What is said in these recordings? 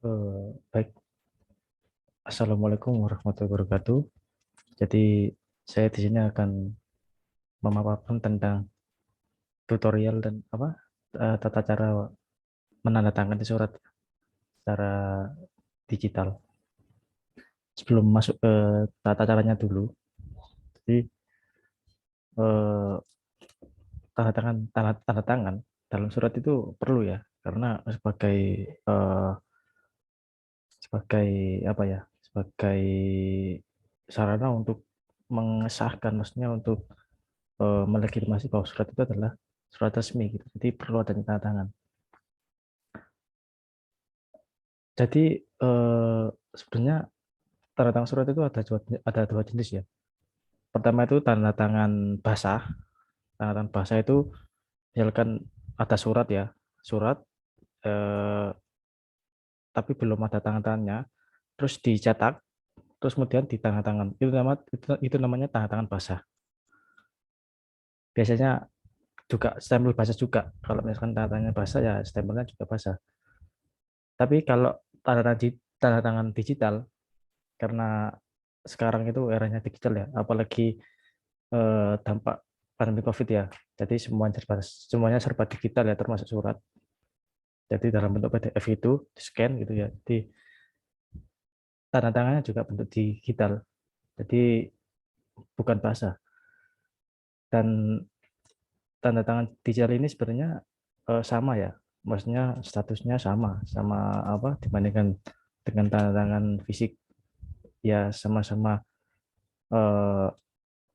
Baik, Assalamualaikum warahmatullahi wabarakatuh. Jadi saya di sini akan memaparkan tentang tutorial dan tata cara menandatangani surat secara digital. Sebelum masuk ke tata caranya dulu, jadi eh, tanda tangan dalam surat itu perlu ya, karena eh, sebagai apa ya, sebagai sarana untuk mengesahkan, maksudnya untuk melegitimasi bahwa surat itu adalah surat resmi gitu. Jadi perlu adanya tanda tangan. Jadi sebenarnya tanda tangan surat itu ada dua jenis ya. Pertama itu tanda tangan basah. Tanda tangan basah itu misalkan ada surat ya, surat eh, tapi belum ada tanda tangannya, terus dicetak, terus kemudian di tanda tangan. Itu namanya tanda tangan basah. Biasanya juga stempel basah juga. Kalau misalkan tanda tangannya basah ya stempelnya juga basah. Tapi kalau tanda tangan digital, karena sekarang itu eranya digital ya, apalagi dampak pandemi COVID ya. Jadi semuanya serba digital ya, termasuk surat. Jadi dalam bentuk PDF itu di scan gitu ya. Jadi tanda tangannya juga bentuk digital. Jadi bukan basah. Dan tanda tangan digital ini sebenarnya sama ya. Maksudnya statusnya sama apa dibandingkan dengan tanda tangan fisik, ya sama-sama eh,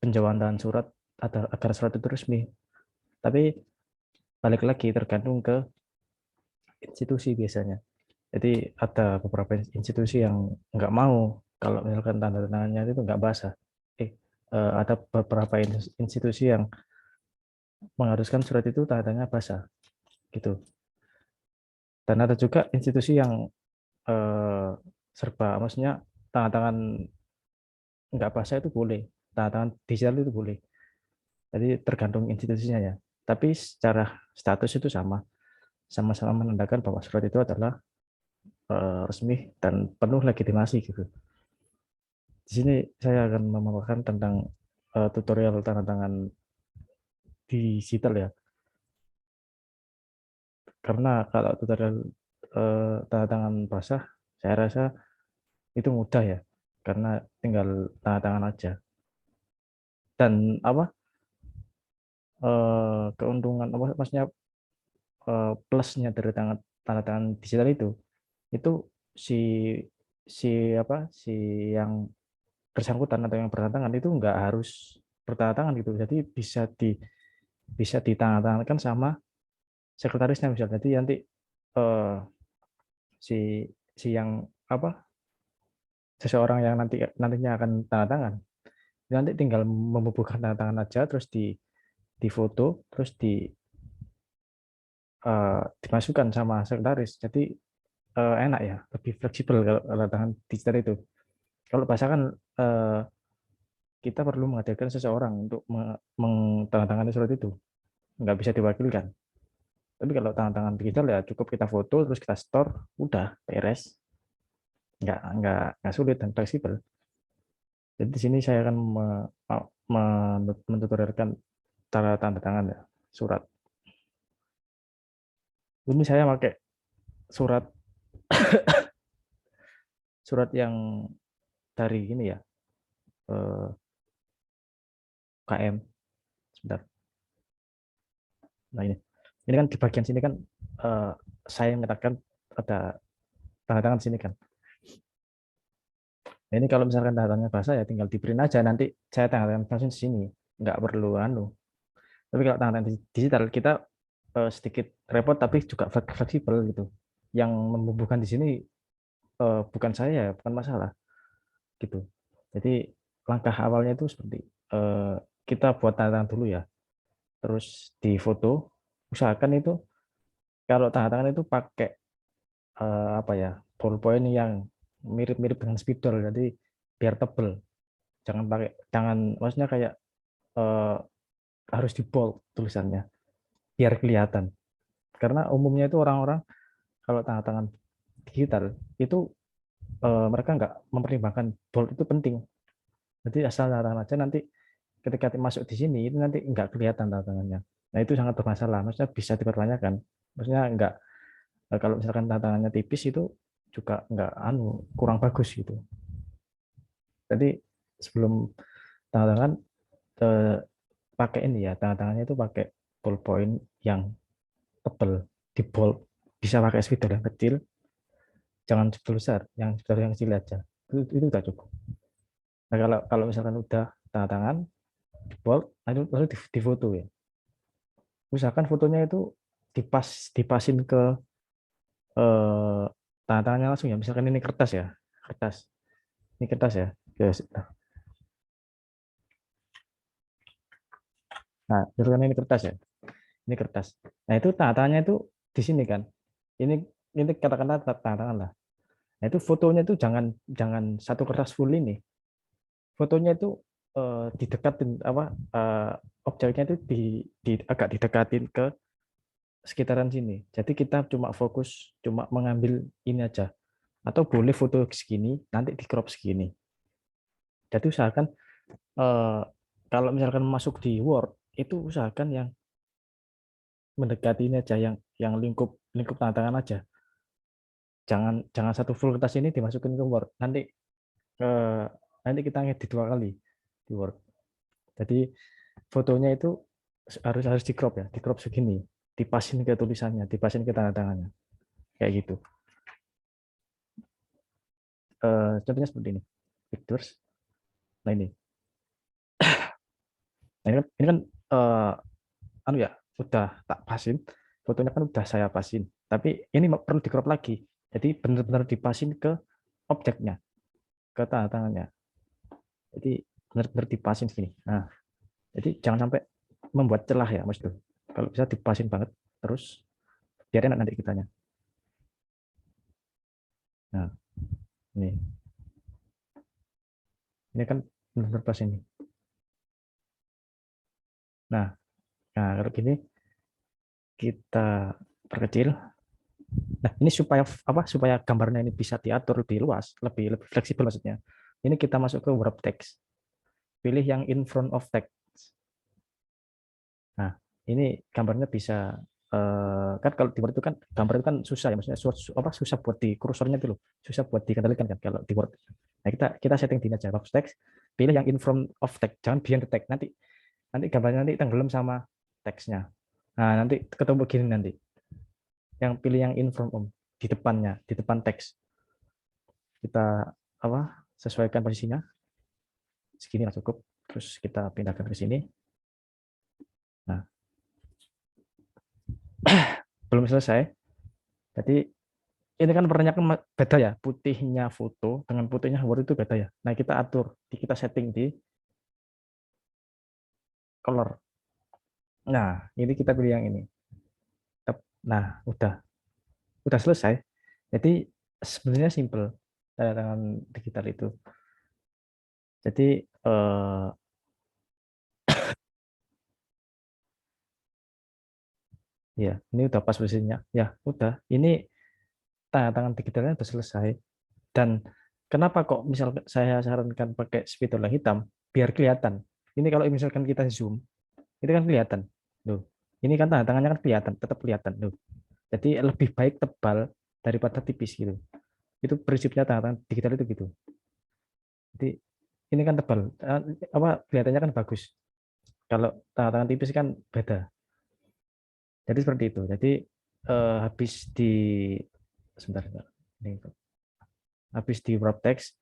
penjawaan surat agar surat itu resmi. Tapi balik lagi tergantung ke institusi biasanya. Jadi ada beberapa institusi yang nggak mau kalau misalkan tanda tangannya itu nggak basah. Ada beberapa institusi yang mengharuskan surat itu tanda tangannya basah gitu. Dan ada juga institusi yang eh, maksudnya tanda tangan nggak basah itu boleh, tanda tangan digital itu boleh. Jadi tergantung institusinya ya. Tapi secara status itu sama-sama menandakan bahwa surat itu adalah resmi dan penuh legitimasi gitu. Di sini saya akan memaparkan tentang tutorial tanda tangan digital ya. Karena kalau tutorial tanda tangan basah, saya rasa itu mudah ya. Karena tinggal tanda tangan aja. Dan keuntungan apa maksudnya plusnya dari tanda tangan digital itu si si si yang bersangkutan atau yang bertantangan itu nggak harus bertanda tangan gitu. Jadi bisa ditandatangan sama sekretarisnya misalnya. Jadi nanti eh, si si yang apa seseorang yang nantinya akan tanda tangan nanti tinggal membubuhkan tanda tangan aja, terus di foto, terus dimasukkan sama sekretaris. Jadi enak ya, lebih fleksibel kalau tanda tangan digital itu. Kalau bahasa kan eh, kita perlu menghadirkan seseorang untuk mentandatangani surat itu, nggak bisa diwakilkan. Tapi kalau tanda tangan digital ya cukup kita foto terus kita store, udah beres. Nggak sulit dan fleksibel. Jadi di sini saya akan mentutorialkan cara tanda tangan ya, surat. Ini saya pakai surat surat yang dari ini ya, eh, KM. Sebentar. Nah ini kan di bagian sini kan eh, saya mengatakan ada tanda tangan di sini kan. Nah, ini kalau misalkan tanda tangannya basah ya tinggal di print aja, nanti saya tanda tangan langsung di sini, nggak perlu anu. Tapi kalau tanda tangan digital kita sedikit repot tapi juga fleksibel gitu. Yang membubuhkan di sini bukan saya, bukan masalah gitu. Jadi langkah awalnya itu seperti eh, kita buat tanda tangan dulu ya, terus di foto, usahakan itu kalau tanda tangan itu pakai apa ya, ballpoint yang mirip-mirip dengan spidol, jadi biar tebel, jangan maksudnya kayak eh, harus di bold tulisannya biar kelihatan, karena umumnya itu orang-orang kalau tanda tangan digital itu mereka nggak mempertimbangkan bold itu penting. Jadi asal tanda tangan aja, nanti ketika masuk di sini itu nanti nggak kelihatan tanda tangannya. Nah itu sangat bermasalah. Maksudnya bisa dipertanyakan. Maksudnya nggak, kalau misalkan tanda tangannya tipis itu juga nggak kurang bagus gitu. Jadi sebelum tanda tangan, eh, pakai ini ya, tanda tangannya itu pakai ballpoint yang tebel, di bold, bisa pakai spidol yang kecil, jangan spidol besar, yang spidol yang kecil aja. Itu udah cukup. Nah kalau kalau misalkan udah tanda tangan di bold, lalu di foto ya. Usahakan fotonya itu dipasin ke tanda tangannya langsung ya. Misalkan ini kertas ya, kertas. Ini kertas ya. Yes. Nah, misalkan ini kertas ya. Ini kertas. Nah, itu tanda tangannya itu di sini kan. Ini katakanlah tanda tangan lah. Nah, itu fotonya itu jangan jangan satu kertas full ini. Fotonya itu didekatin apa, objeknya itu agak didekatin ke sekitaran sini. Jadi kita cuma mengambil ini aja. Atau boleh foto segini, nanti di crop segini. Jadi usahakan, eh, kalau misalkan masuk di Word, itu usahakan yang mendekati ini aja, yang lingkup lingkup tanda tangan aja. Jangan jangan satu full kertas ini dimasukin ke Word. Eh, nanti kita ngedit 2 kali di Word. Jadi fotonya itu harus harus di crop ya, di crop segini, dipasin ke tulisannya, dipasin ke tanda tangannya, kayak gitu. Contohnya seperti ini, pictures. Nah ini, ini kan anu ya, udah tak pasin, fotonya kan udah saya pasin, tapi ini perlu di crop lagi, jadi benar-benar dipasin ke objeknya, ke tanda tangannya, jadi benar-benar dipasin sini. Nah, jadi jangan sampai membuat celah ya mas, itu kalau bisa dipasin banget terus, biar enak nanti kitanya. Nah ini kan benar-benar pas ini. Nah, kalau gini kita perkecil. Nah, ini supaya apa? Supaya gambarnya ini bisa diatur lebih luas, lebih fleksibel maksudnya. Ini kita masuk ke wrap text. Pilih yang in front of text. Nah, ini gambarnya bisa, kan kalau di Word itu kan gambar itu kan susah ya, maksudnya susah buat di kursornya itu loh, susah buat dikendalikan kan kalau di Word. Nah, kita setting di aja wrap text, pilih yang in front of text, jangan behind the text. Nanti nanti gambarnya nanti tenggelam sama teksnya. Nah, nanti ketemu begini nanti. Yang pilih yang in front of, di depannya, di depan teks. Kita apa? Sesuaikan posisinya. Segini lah cukup. Terus kita pindahkan ke sini. Nah, belum selesai. Jadi ini kan warnanya kan beda ya, putihnya foto dengan putihnya Word itu beda ya. Nah, kita atur, kita setting di color. Nah, ini kita pilih yang ini. Nah, udah selesai. Jadi sebenarnya simple tanda tangan digital itu. Jadi ya, ini udah pas posisinya. Ya, udah. Ini tanda tangan digitalnya udah selesai. Dan kenapa kok misal saya sarankan pakai spidol yang hitam? Biar kelihatan. Ini kalau misalkan kita zoom, itu kan kelihatan. Loh, ini kan tanda tangannya kan kelihatan, tetap kelihatan. Loh. Jadi lebih baik tebal daripada tipis gitu. Itu prinsipnya tanda tangan digital itu gitu. Jadi ini kan tebal, apa kelihatannya kan bagus. Kalau tanda tangan tipis kan beda. Jadi seperti itu. Jadi habis di sebentar, sebentar. Ini, habis di wrap text,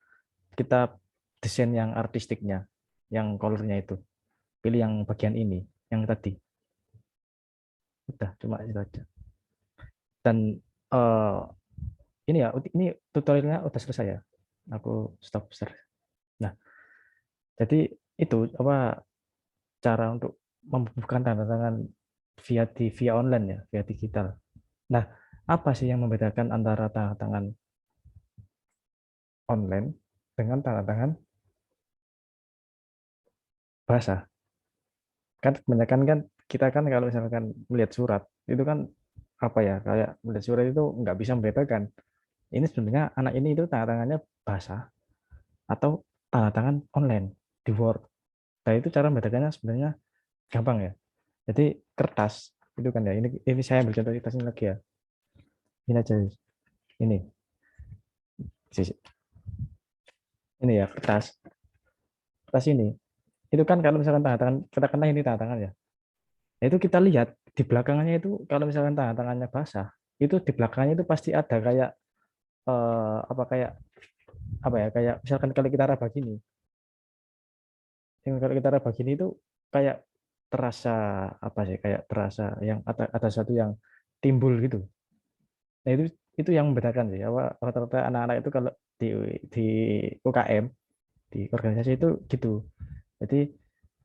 kita desain yang artistiknya, yang colornya itu. Pilih yang bagian ini, yang tadi. Udah, cuma itu aja. Dan ini ya, ini tutorialnya udah selesai ya. Aku stop share. Nah, jadi itu apa, cara untuk membubuhkan tanda tangan via online ya, via digital. Nah, apa sih yang membedakan antara tanda tangan online dengan tanda tangan basah? Kan kebanyakan kan kita kan kalau misalkan melihat surat itu kan apa ya, kayak melihat surat itu nggak bisa membedakan Ini sebenarnya anak ini itu tanda tangannya basah atau tanda tangan online di Word. Nah, itu cara membedakannya sebenarnya gampang ya. Jadi kertas itu kan ya. Ini saya ambil contoh kertas ini lagi ya. Ini aja. Ini. Ini ya kertas. Kertas ini. Itu kan kalau misalkan tanda tangan kita kena ini tanda tangan ya. Nah, itu kita lihat di belakangnya itu kalau misalkan tanda tangannya basah, itu di belakangnya itu pasti ada kayak apa kayak apa ya kayak misalkan kalau kita raba gini, yang kalau kita raba gini itu kayak terasa apa sih kayak terasa yang ada sesuatu yang timbul gitu. Nah itu yang membedakan sih. Rata-rata anak-anak itu kalau di UKM di organisasi itu gitu. Jadi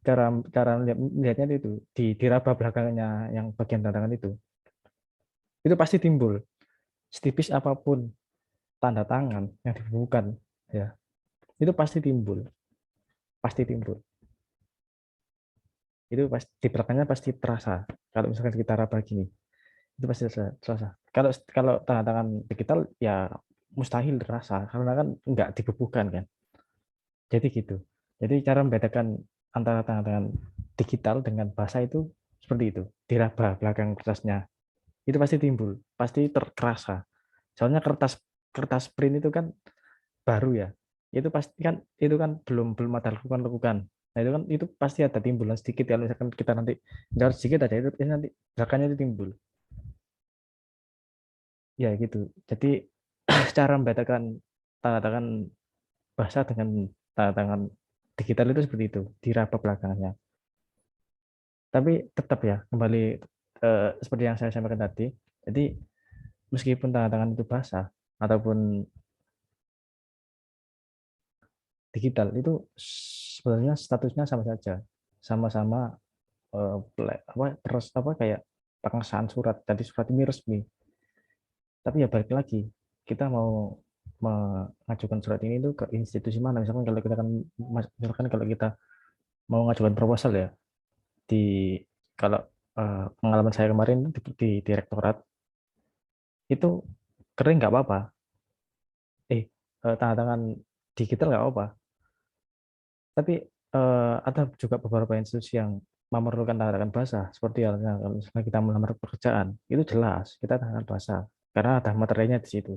cara cara melihatnya itu diraba belakangnya yang bagian tantangan itu pasti timbul setipis apapun tanda tangan yang dibubuhkan ya itu pasti timbul itu pasti di belakangnya pasti terasa kalau misalkan kita raba gini itu pasti terasa kalau kalau tanda tangan digital ya mustahil terasa karena kan nggak dibubuhkan kan jadi gitu jadi cara membedakan antara tanda tangan digital dengan bahasa itu seperti itu diraba belakang kertasnya itu pasti timbul pasti terkerasa soalnya kertas kertas print itu kan baru ya itu pasti kan itu kan belum belum ada lekukan-lekukan nah itu kan itu pasti ada timbulan sedikit kalau misalkan kita nanti nggak sedikit aja itu nanti belakangnya itu timbul ya gitu jadi cara membedakan tanda tangan bahasa dengan tanda tangan digital itu seperti itu diraba belakangnya tapi tetap ya kembali seperti yang saya sampaikan tadi jadi meskipun tanda tangan itu basah ataupun digital itu sebenarnya statusnya sama saja sama-sama apa kayak pengesahan surat jadi surat ini resmi tapi ya balik lagi kita mau mengajukan surat ini itu ke institusi mana misalkan kalau kita kan misalkan kalau kita mau mengajukan proposal ya di kalau pengalaman saya kemarin di direktorat itu kering nggak apa-apa tanda tangan digital nggak apa-apa tapi ada juga beberapa institusi yang memerlukan tanda tangan bahasa seperti halnya kalau misalnya kita melamar pekerjaan itu jelas kita tanda tangan bahasa karena ada materinya di situ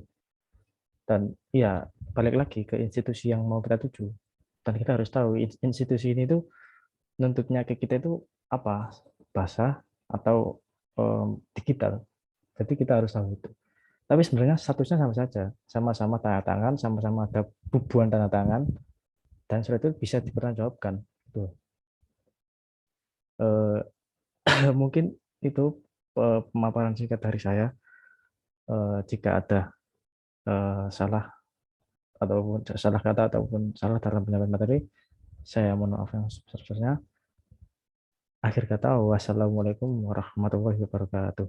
dan ya balik lagi ke institusi yang mau kita tuju dan kita harus tahu institusi ini tuh nuntutnya ke kita itu apa bahasa atau digital jadi kita harus tahu itu tapi sebenarnya statusnya sama saja sama-sama tanda tangan sama-sama ada bubuhan tanda tangan dan surat itu bisa dipertanggungjawabkan tuh mungkin itu pemaparan singkat dari saya jika ada salah ataupun salah kata ataupun salah dalam penyampaian materi saya mohon maaf yang sebesar-besarnya akhir kata wassalamualaikum warahmatullahi wabarakatuh